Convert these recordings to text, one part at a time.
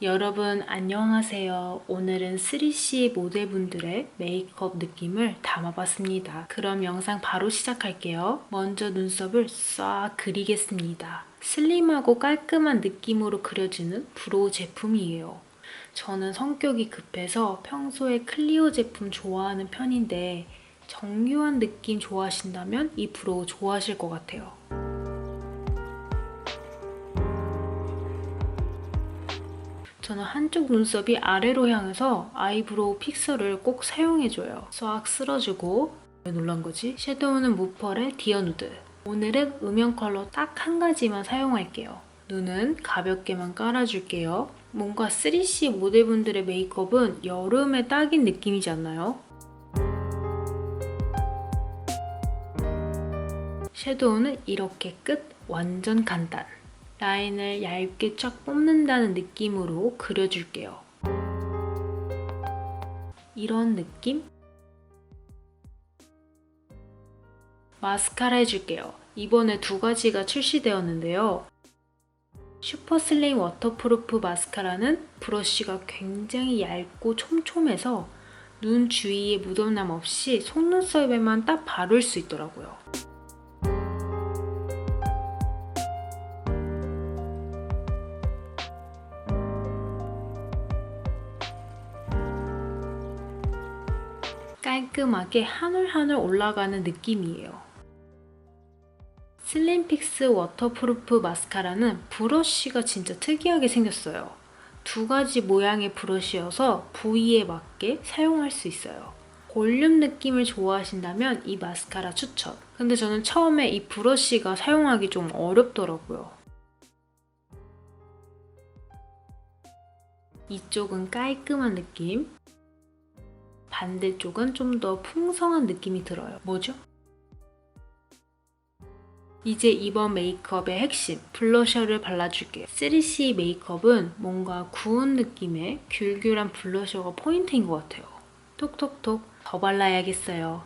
여러분 안녕하세요. 오늘은 3C 모델분들의 메이크업 느낌을 담아봤습니다. 그럼 영상 바로 시작할게요. 먼저 눈썹을 싹 그리겠습니다. 슬림하고 깔끔한 느낌으로 그려지는 브로우 제품이에요. 저는 성격이 급해서 평소에 클리오 제품 좋아하는 편인데 정교한 느낌 좋아하신다면 이 브로우 좋아하실 것 같아요. 저는 한쪽 눈썹이 아래로 향해서 아이브로우 픽서를 꼭 사용해줘요. 싹 쓸어주고, 왜 놀란 거지? 섀도우는 무펄의 디어 누드. 오늘은 음영 컬러 딱 한 가지만 사용할게요. 눈은 가볍게만 깔아줄게요. 뭔가 3C 모델분들의 메이크업은 여름에 딱인 느낌이지 않나요? 섀도우는 이렇게 끝, 완전 간단. 라인을 얇게 쫙 뽑는다는 느낌으로 그려줄게요. 이런 느낌? 마스카라 해줄게요. 이번에 두 가지가 출시되었는데요. 슈퍼슬림 워터프루프 마스카라는 브러쉬가 굉장히 얇고 촘촘해서 눈 주위에 묻어남 없이 속눈썹에만 딱 바를 수 있더라고요. 깔끔하게 한 올 한 올 올라가는 느낌이에요. 슬림픽스 워터프루프 마스카라는 브러쉬가 진짜 특이하게 생겼어요. 두 가지 모양의 브러쉬여서 부위에 맞게 사용할 수 있어요. 볼륨 느낌을 좋아하신다면 이 마스카라 추천! 근데 저는 처음에 이 브러쉬가 사용하기 좀 어렵더라고요. 이쪽은 깔끔한 느낌, 반대쪽은 좀 더 풍성한 느낌이 들어요. 뭐죠? 이제 이번 메이크업의 핵심, 블러셔를 발라줄게요. 3C 메이크업은 뭔가 구운 느낌의 귤귤한 블러셔가 포인트인 것 같아요. 톡톡톡 더 발라야겠어요.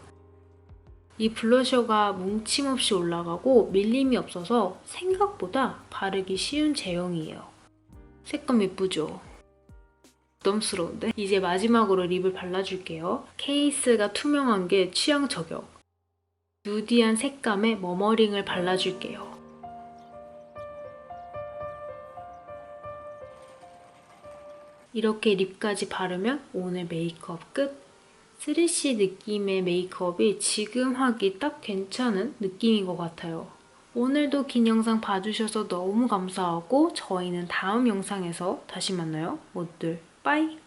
이 블러셔가 뭉침 없이 올라가고 밀림이 없어서 생각보다 바르기 쉬운 제형이에요. 색감 예쁘죠? 부담스러운데? 이제 마지막으로 립을 발라줄게요. 케이스가 투명한 게 취향 저격. 누디한 색감의 머머링을 발라줄게요. 이렇게 립까지 바르면 오늘 메이크업 끝! 3C 느낌의 메이크업이 지금 하기 딱 괜찮은 느낌인 것 같아요. 오늘도 긴 영상 봐주셔서 너무 감사하고 저희는 다음 영상에서 다시 만나요. 모두들 빠이!